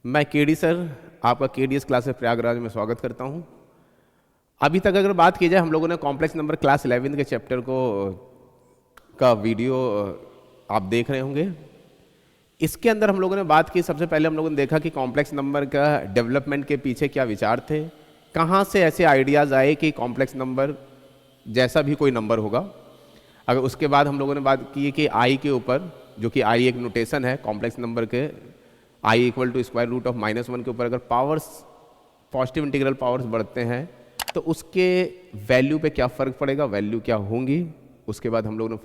मैं KD sir, आपका KDS classes Prayagraj में स्वागत करता हूं। अभी तक अगर बात की जाए, हम लोगों ने कॉम्प्लेक्स नंबर क्लास 11 के चैप्टर का वीडियो आप देख रहे होंगे। इसके अंदर हम लोगों ने बात की, सबसे पहले हम लोगों ने देखा कि कॉम्प्लेक्स नंबर का डेवलपमेंट के पीछे क्या विचार थे, कहाँ से ऐसे आइडियाज़ आए कि कॉम्प्लेक्स नंबर जैसा भी कोई नंबर होगा। अगर उसके बाद हम लोगों ने बात की कि आई के ऊपर, जो कि आई एक नोटेशन है कॉम्प्लेक्स नंबर के, i equal to square root of -1 के ऊपर अगर पावर्स, पॉजिटिव इंटीग्रल पावर्स बढ़ते हैं तो उसके वैल्यू पे क्या फ़र्क पड़ेगा, वैल्यू क्या होंगी। उसके बाद हम लोगों ने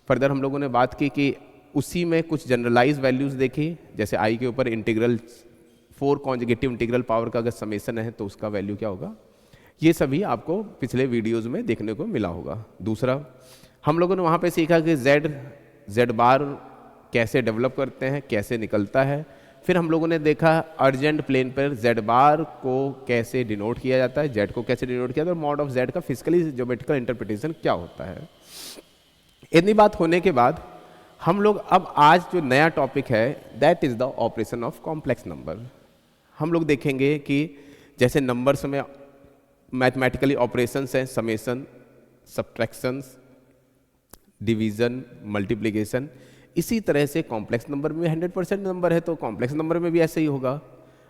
फर्दर हम लोगों ने बात की कि उसी में कुछ जनरलाइज वैल्यूज़ देखी, जैसे आई के ऊपर इंटीग्रल 4 कॉन्जुगेटिव इंटीग्रल पावर का अगर समेसन है तो उसका वैल्यू क्या होगा। ये सभी आपको पिछले वीडियोज़ में देखने को मिला होगा। दूसरा, हम लोगों ने वहाँ पे सीखा कि जेड बार कैसे डेवलप करते हैं, कैसे निकलता है। फिर हम लोगों ने देखा अर्जेंट प्लेन पर जेड बार को कैसे डिनोट किया जाता है, जेड को कैसे डिनोट किया जाता है, और मॉड ऑफ जेड का फिजिकली ज्योमेट्रिकल इंटरप्रिटेशन क्या होता है। इतनी बात होने के बाद हम लोग अब आज जो नया टॉपिक है, that is the operation of complex number. हम लोग देखेंगे कि जैसे नंबर्स में मैथमेटिकली ऑपरेशंस हैं, समेशन, सब्ट्रैक्शंस, डिवीज़न, मल्टीप्लिकेशन, इसी तरह से कॉम्प्लेक्स नंबर में 100% नंबर है तो कॉम्प्लेक्स नंबर में भी ऐसे ही होगा।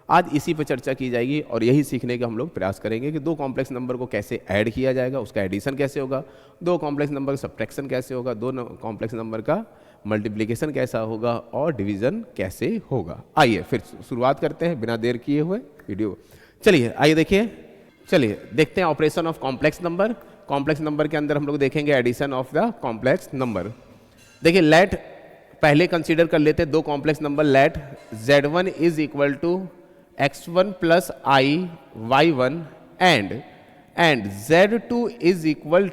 आज इसी पर चर्चा की जाएगी और यही सीखने का हम लोग प्रयास करेंगे कि दो कॉम्प्लेक्स नंबर को कैसे ऐड किया जाएगा, उसका एडिशन कैसे होगा, दो कॉम्प्लेक्स नंबर का सब्ट्रैक्शन कैसे होगा, दो कॉम्प्लेक्स नंबर का मल्टीप्लिकेशन कैसा होगा और डिवीज़न कैसे होगा। आइए फिर शुरुआत करते हैं बिना देर किए हुए वीडियो। चलिए आइए देखते हैं operation of complex number. Complex number के अंदर हम लोग देखेंगे addition of the complex number. देखिए, लेट पहले कंसीडर कर लेते हैं दो complex number. Let z1 is equal to x1 plus i y1 and z2 equal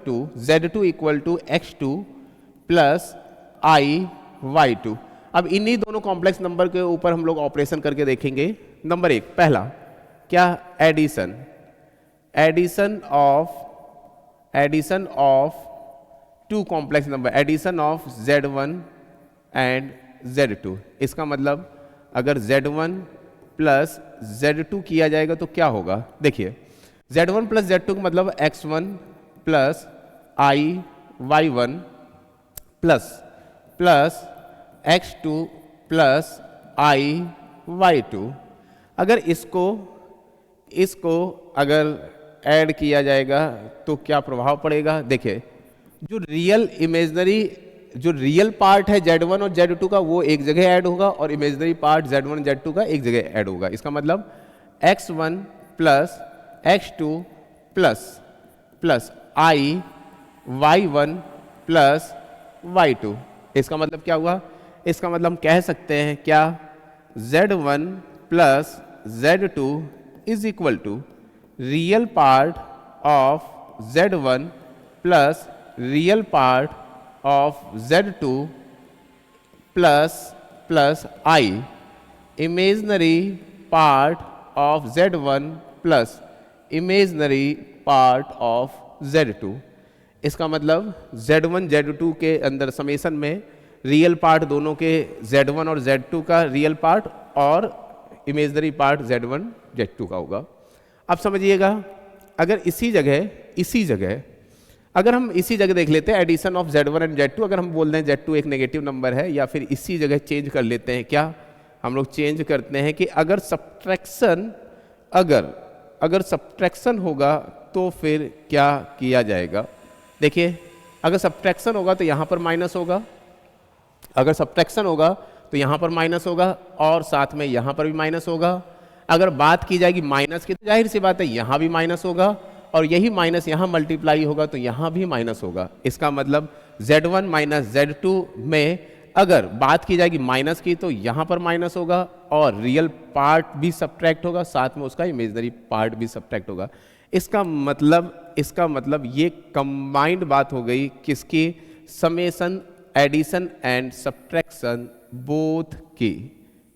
to x2 plus i y2। अब इन्हीं दोनों कॉम्प्लेक्स नंबर के ऊपर हम लोग ऑपरेशन करके देखेंगे। नंबर एक, पहला क्या, addition of two complex number, addition of z1 and z2। इसका मतलब अगर z1 प्लस z2 किया जाएगा तो क्या होगा। देखिए, z1 प्लस z2 का मतलब x1 plus i y1 plus x2 plus i y2। अगर इसको अगर ऐड किया जाएगा तो क्या प्रभाव पड़ेगा। देखिए, जो रियल पार्ट है z1 और z2 का वो एक जगह ऐड होगा और इमेजिनरी पार्ट z1 z2 का एक जगह ऐड होगा। इसका मतलब x1 plus x2 plus i y1 plus y2। इसका मतलब क्या हुआ, इसका मतलब हम कह सकते हैं क्या, z1 plus z2 is equal to real part of z1 plus real part of z2 plus i imaginary part of z1 plus imaginary part of z2। इसका मतलब z1 z2 के अंदर समेशन में रियल पार्ट दोनों के z1 और z2 का real part और इमेजनरी पार्ट z1 z2 का होगा। अब समझिएगा, अगर इसी जगह अगर हम इसी जगह देख लेते हैं addition of z1 and z2, अगर हम बोल दें z2 एक नेगेटिव नंबर है, या फिर इसी जगह चेंज कर लेते हैं, क्या हम लोग चेंज करते हैं कि अगर सब्ट्रैक्शन होगा तो फिर क्या किया जाएगा। देखिए, अगर सब्ट्रैक्शन होगा तो यहाँ पर माइनस होगा, अगर सब्ट्रैक्शन होगा तो यहाँ पर माइनस होगा और साथ में यहाँ पर भी माइनस होगा। अगर बात की जाएगी माइनस की तो जाहिर सी बात है यहाँ भी माइनस होगा और यही माइनस यहाँ मल्टीप्लाई होगा तो यहाँ भी माइनस होगा। इसका मतलब z1 माइनस z2 में अगर बात की जाएगी माइनस की तो यहाँ पर माइनस होगा और रियल पार्ट भी सब्ट्रैक्ट होगा, साथ में उसका इमेजनरी पार्ट भी सब्ट्रैक्ट होगा। इसका मतलब ये कंबाइंड बात हो गई किसकी, summation, addition and subtraction both की।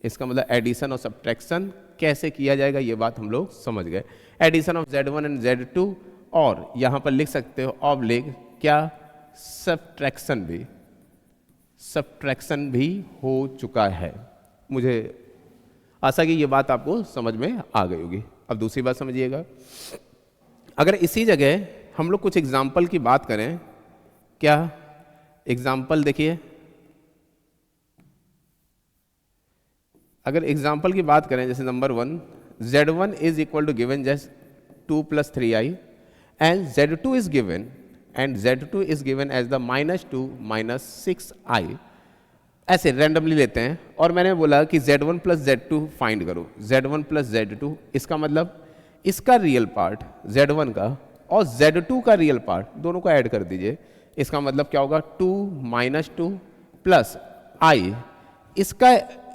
इसका मतलब एडिशन और सब्ट्रैक्शन कैसे किया जाएगा ये बात हम लोग समझ गए। Addition of z1 and z2, और यहाँ पर लिख सकते हो ऑब्लिक क्या, सब्ट्रैक्शन भी हो चुका है। मुझे आशा कि ये बात आपको समझ में आ गई होगी। अब दूसरी बात समझिएगा, अगर इसी जगह हम लोग कुछ एग्जाम्पल की बात करें, क्या एग्जाम्पल देखिए, अगर एग्जाम्पल की बात करें जैसे number 1, Z1 is equal to given just 2 + 3i and Z2 is given as the -2 - 6i, ऐसे रैंडमली लेते हैं और मैंने बोला कि Z1 + Z2 फाइंड करो, Z1 + Z2, इसका मतलब इसका रियल पार्ट Z1 का और Z2 का रियल पार्ट दोनों को ऐड कर दीजिए, इसका मतलब क्या होगा 2 - 2 + i,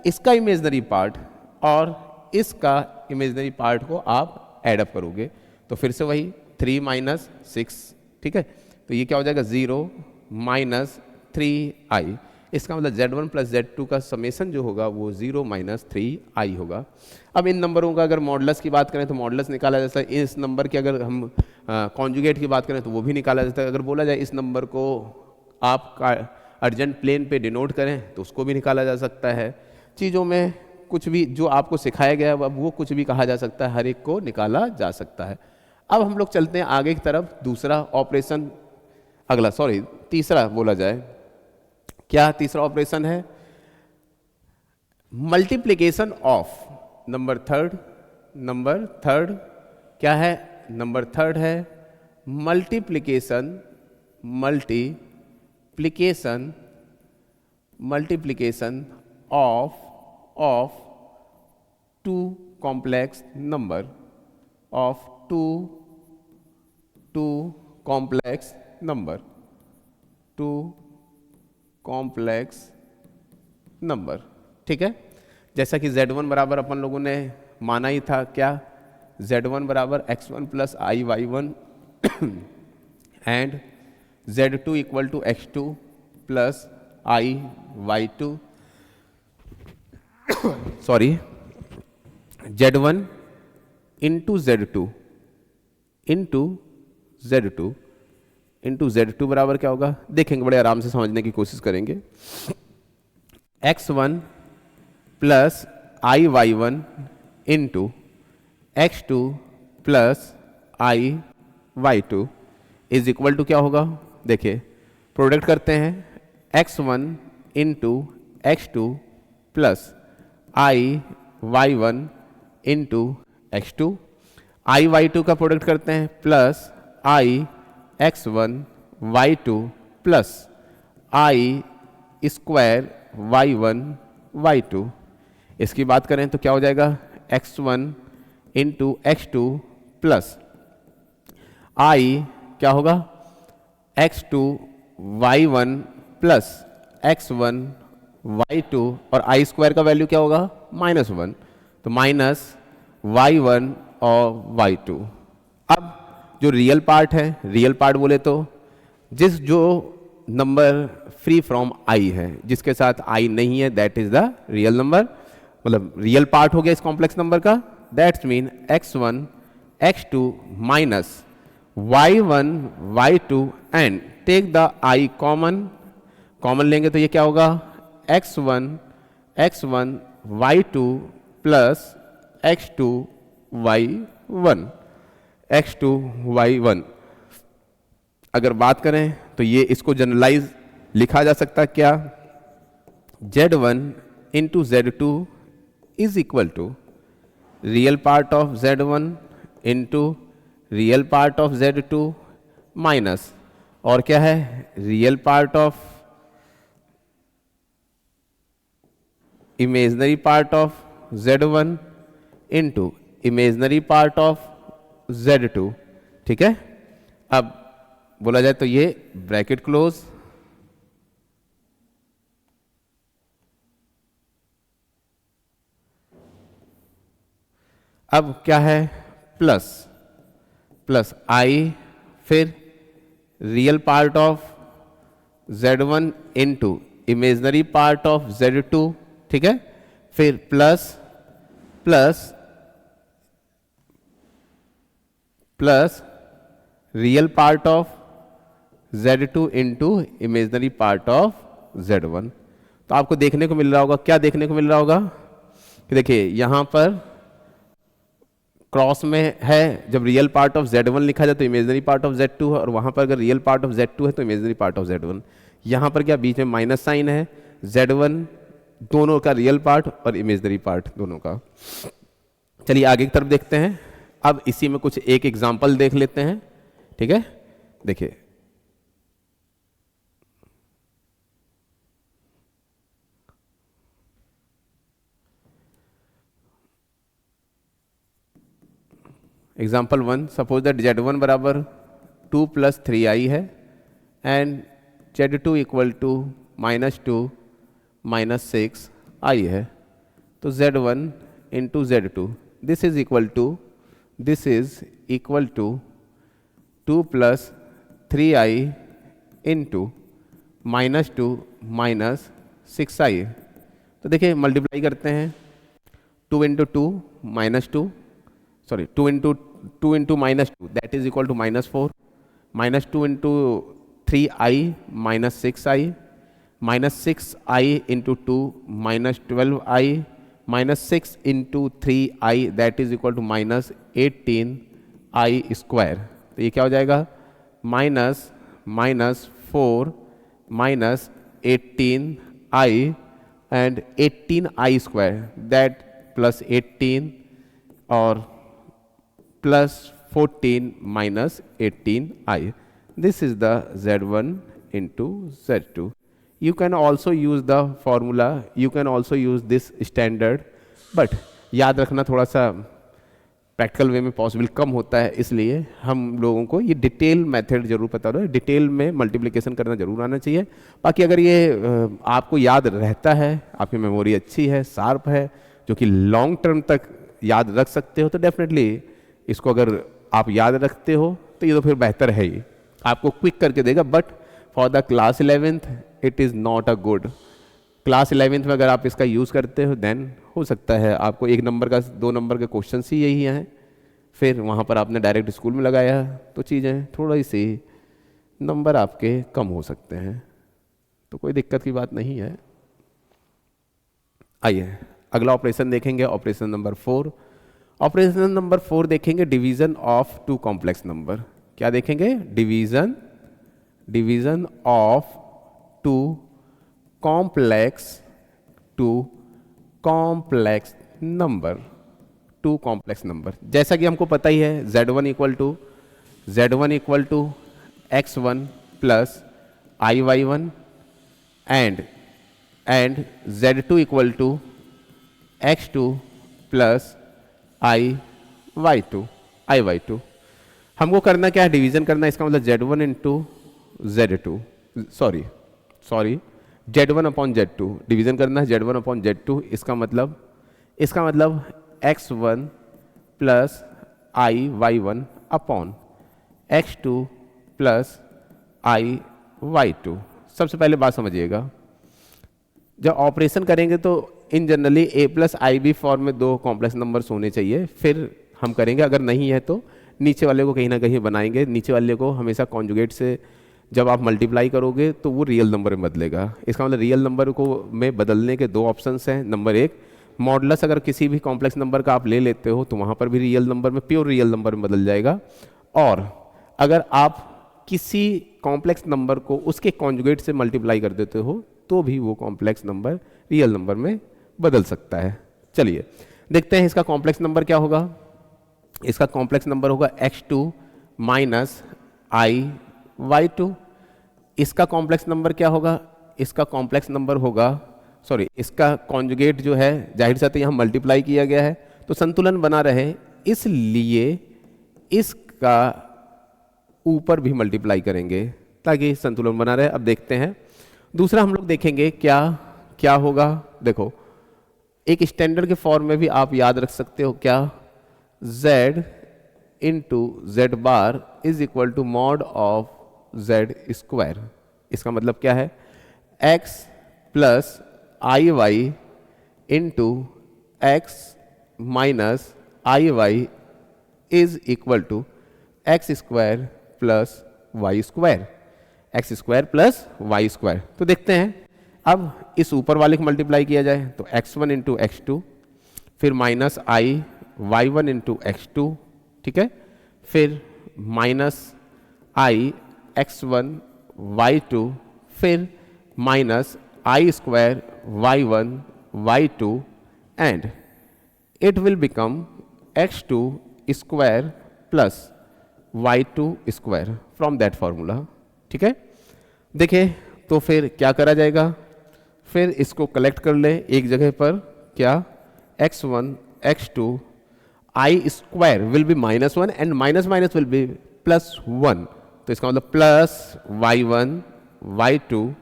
इसका इमेजनरी पार्ट और इसका इमेजनरी पार्ट को आप ऐडअप करोगे तो फिर से वही 3 - 6, ठीक है, तो ये क्या हो जाएगा 0 - 3i, इसका मतलब Z1 + Z2 का समेसन जो होगा वो 0 - 3i होगा। अब इन नंबरों का अगर मॉडुलस की बात करें तो मॉडुलस निकाला जाता है, इस नंबर की अगर हम कॉन्जुगेट की बात करें तो वो भी निकाला जाता है, अगर बोला जाए इस नंबर को आप अर्जेंट प्लेन पे डिनोट करें तो उसको भी निकाला जा सकता है। चीज़ों में कुछ भी जो आपको सिखाया गया है वो कुछ भी कहा जा सकता है, हर एक को निकाला जा सकता है। अब हम लोग चलते हैं आगे की तरफ, दूसरा ऑपरेशन, तीसरा बोला जाए, क्या तीसरा ऑपरेशन है मल्टीप्लिकेशन ऑफ नंबर थर्ड क्या है, नंबर थर्ड है multiplication of two complex number ठीक है। जैसा कि Z1 बराबर अपन लोगों ने माना ही था, क्या Z1 बराबर x1 + i(y1) and Z2 equal to x2 + i(y2), Z1 into Z2 बराबर क्या होगा, देखेंगे, बड़े आराम से समझने की कोशिश करेंगे। x1 + i(y1) into x2 + i(y2) is equal to क्या होगा, देखिए प्रोडक्ट करते हैं, x1 into x2 + i(y1) into x2, i(y2) का प्रोडक्ट करते हैं plus i(x1) y2 plus i² y1 y2, इसकी बात करें तो क्या हो जाएगा x1 into x2 plus i क्या होगा x2 y1 plus x1 y2 और i² का वैल्यू क्या होगा -1, तो -y1 और y2। अब जो रियल पार्ट है, रियल पार्ट बोले तो जो नंबर फ्री फ्रॉम i है, जिसके साथ i नहीं है, that is the real number, मतलब रियल पार्ट हो गया इस कॉम्प्लेक्स नंबर का, that's mean x1 x2 minus y1 y2 and take the i common लेंगे तो ये क्या होगा x1 y2 plus x2 y1 अगर बात करें तो ये इसको जनरलाइज लिखा जा सकता है क्या, Z1 into Z2 is equal to real part of Z1 into real part of Z2 minus और क्या है real part of imaginary part of Z1 into imaginary part of Z2, ठीक है। अब बोला जाए तो ये ब्रैकेट क्लोज, अब क्या है प्लस i, फिर real part of Z1 into imaginary part of Z2, ठीक है, फिर plus real part of Z2 into imaginary part of Z1। तो आपको देखने को मिल रहा होगा, क्या देखने को मिल रहा होगा, कि देखिए यहाँ पर क्रॉस में है, जब रियल पार्ट ऑफ Z1 लिखा जाए तो इमेजनरी पार्ट ऑफ Z2 है, और वहाँ पर अगर रियल पार्ट ऑफ Z2 है तो इमेजनरी पार्ट ऑफ Z1। यहाँ पर क्या बीच में माइनस साइन है, Z1 दोनों का रियल पार्ट और इमेजनरी पार्ट दोनों का। चलिए आगे की तरफ देखते हैं। अब इसी में कुछ एक एग्जाम्पल देख लेते हैं, ठीक है। देखिए एग्जाम्पल 1, सपोज दैट Z1 बराबर 2 + 3i है and Z2 equal to -2 - 6i है। तो Z1 into Z2 this is equal to 2 + 3i into -2 - 6i। तो देखिए मल्टीप्लाई करते हैं, 2 × 2 -2, sorry 2 × -2 that is equal to -4, -2 × 3i -6i, -6i × 2 -12i, -6 × 3i that is equal to -18i square. तो ये क्या हो जाएगा, -4 -18i and 18i square that +18 और +14 -18i. This is the Z1 into Z2. You can also use the formula, you can also use this standard, but याद रखना थोड़ा सा प्रैक्टिकल वे में पॉसिबल कम होता है, इसलिए हम लोगों को ये डिटेल मेथड जरूर पता हो, डिटेल में मल्टीप्लिकेशन करना जरूर आना चाहिए। बाकी अगर ये आपको याद रहता है, आपकी मेमोरी अच्छी है, शार्प है, जो कि लॉन्ग टर्म तक याद रख सकते हो, तो डेफिनेटली इसको अगर आप याद रखते हो तो ये तो फिर बेहतर है ही, आपको क्विक करके देगा। But for the class 11th it is not a good. Class 11th में अगर आप इसका यूज़ करते हो देन हो सकता है आपको 1 नंबर का 2 नंबर के क्वेश्चन ही यही हैं, फिर वहाँ पर आपने डायरेक्ट स्कूल में लगाया तो चीज़ें थोड़ी सी नंबर आपके कम हो सकते हैं, तो कोई दिक्कत की बात नहीं है। आइए अगला ऑपरेशन देखेंगे, ऑपरेशन नंबर 4। ऑपरेशन नंबर 4 देखेंगे डिवीजन ऑफ 2 कॉम्प्लेक्स नंबर। क्या देखेंगे, division of 2 complex number, 2 complex number. जैसा कि हमको पता ही है Z1 equal to x1 + iy1 and Z2 equal to x2 + iy2। हमको करना क्या है, डिवीजन करना है। इसका मतलब Z1 × Z2, sorry Z1 upon Z2 division करना है, Z1 अपॉन Z2। इसका मतलब x1 + iy1 upon x2 + iy2। सबसे पहले बात समझिएगा, जब ऑपरेशन करेंगे तो इन जनरली a + ib फॉर्म में 2 कॉम्प्लेक्स नंबर्स होने चाहिए, फिर हम करेंगे। अगर नहीं है तो नीचे वाले को कहीं ना कहीं बनाएंगे। नीचे वाले को हमेशा कॉन्जुगेट से जब आप मल्टीप्लाई करोगे तो वो रियल नंबर में बदलेगा। इसका मतलब रियल नंबर को में बदलने के 2 ऑप्शंस हैं। नंबर 1, मॉडुलस अगर किसी भी कॉम्प्लेक्स नंबर का आप ले लेते हो तो वहाँ पर भी रियल नंबर में, प्योर रियल नंबर में बदल जाएगा। और अगर आप किसी कॉम्प्लेक्स नंबर को उसके कॉन्जुगेट से मल्टीप्लाई कर देते हो तो भी वो कॉम्प्लेक्स नंबर रियल नंबर में बदल सकता है। चलिए देखते हैं इसका कॉम्प्लेक्स नंबर क्या होगा। इसका कॉम्प्लेक्स नंबर होगा x2 - iy2। इसका कॉम्प्लेक्स नंबर क्या होगा, इसका कॉम्प्लेक्स नंबर होगा, सॉरी इसका कॉन्जुगेट जो है, जाहिर सा यहाँ मल्टीप्लाई किया गया है तो संतुलन बना रहे, इसलिए इसका ऊपर भी मल्टीप्लाई करेंगे ताकि संतुलन बना रहे। अब देखते हैं दूसरा हम लोग देखेंगे क्या होगा। देखो एक स्टैंडर्ड के फॉर्म में भी आप याद रख सकते हो, क्या, z × z bar is equal to mod of z square. इसका मतलब क्या है, x + iy × x - iy is equal to x² + y square, x² + y square. तो देखते हैं अब इस ऊपर वाले को मल्टीप्लाई किया जाए तो x1 × x2 फिर माइनस आई y1 इंटू x2, ठीक है, फिर माइनस आई x1 y2, फिर minus I square y1 y2 and it will become x2 square plus y2 square from that formula, ठीक है। देखिए तो फिर क्या करा जाएगा, फिर इसको कलेक्ट कर ले एक जगह पर, क्या x1 x2 I square will be -1 and minus minus will be +1, तो इसका मतलब प्लस y1 y2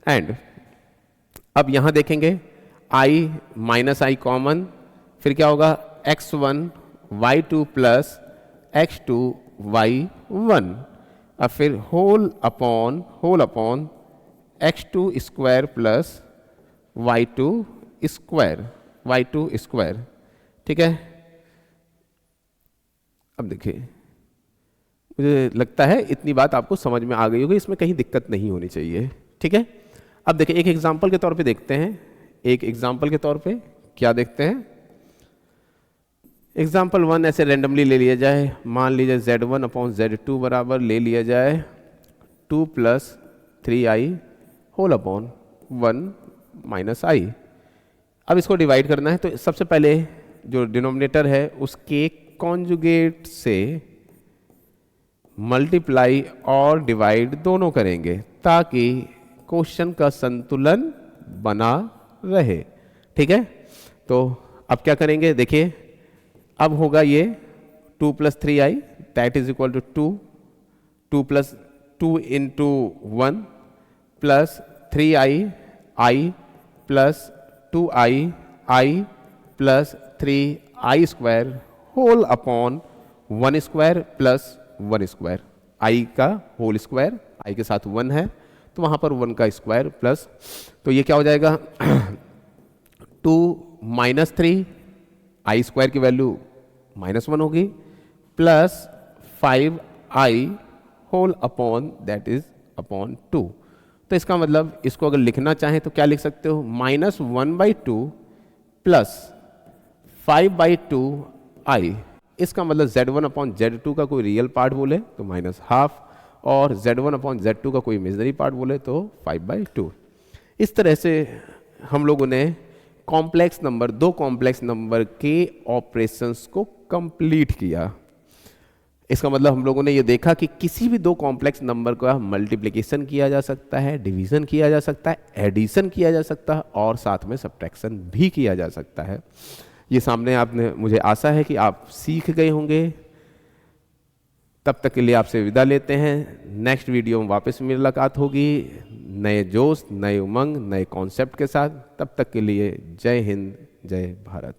एंड अब यहां देखेंगे i माइनस आई कॉमन, फिर क्या होगा x1 y2 plus x2 y1, अब फिर whole upon x2 square plus y2 square, ठीक है। अब देखिए मुझे लगता है इतनी बात आपको समझ में आ गई होगी, इसमें कहीं दिक्कत नहीं होनी चाहिए, ठीक है। अब देखिए एक एग्जांपल के तौर पे देखते हैं, एक एग्जांपल के तौर पे क्या देखते हैं। एग्जांपल 1 ऐसे रेंडमली ले लिया जाए, मान लीजिए z1 अपॉन z2 बराबर ले लिया जाए 2 plus 3i whole upon 1 minus i. अब इसको डिवाइड करना है तो सबसे पहले जो डिनोमिनेटर है उसके कॉन्जुगेट से मल्टीप्लाई और डिवाइड दोनों करेंगे ताकि क्वेश्चन का संतुलन बना रहे, ठीक है। तो अब क्या करेंगे, देखिए अब होगा ये 2 plus 3i that is equal to 2 plus 2 into 1 plus 3i plus 2i plus 3i square whole upon 1 square plus 1 square, i का होल स्क्वायर, i के साथ 1 है तो वहां पर 1 का स्क्वायर प्लस, तो ये क्या हो जाएगा 2 माइनस 3, i स्क्वायर की वैल्यू -1 होगी plus 5i whole upon that is upon 2। तो इसका मतलब इसको अगर लिखना चाहें तो क्या लिख सकते हो, -1/2 प्लस 5/2i। इसका मतलब z1 अपॉन z2 का कोई रियल पार्ट बोले तो -12 और z1 अपॉन z2 का कोई इमेजिनरी पार्ट बोले तो 5/2। इस तरह से हम लोगों ने कॉम्प्लेक्स नंबर, दो कॉम्प्लेक्स नंबर के ऑपरेशंस को कंप्लीट किया। इसका मतलब हम लोगों ने ये देखा कि किसी भी दो कॉम्प्लेक्स नंबर का मल्टीप्लिकेशन किया जा सकता है, डिवीजन किया जा सकता है, एडिशन किया जा सकता है और साथ में सब्ट्रैक्शन भी किया जा सकता है। ये सामने आपने, मुझे आशा है कि आप सीख गए होंगे। तब तक के लिए आपसे विदा लेते हैं। नेक्स्ट वीडियो में वापस मुलाकात होगी नए जोश, नए उमंग, नए कॉन्सेप्ट के साथ। तब तक के लिए जय हिंद, जय भारत।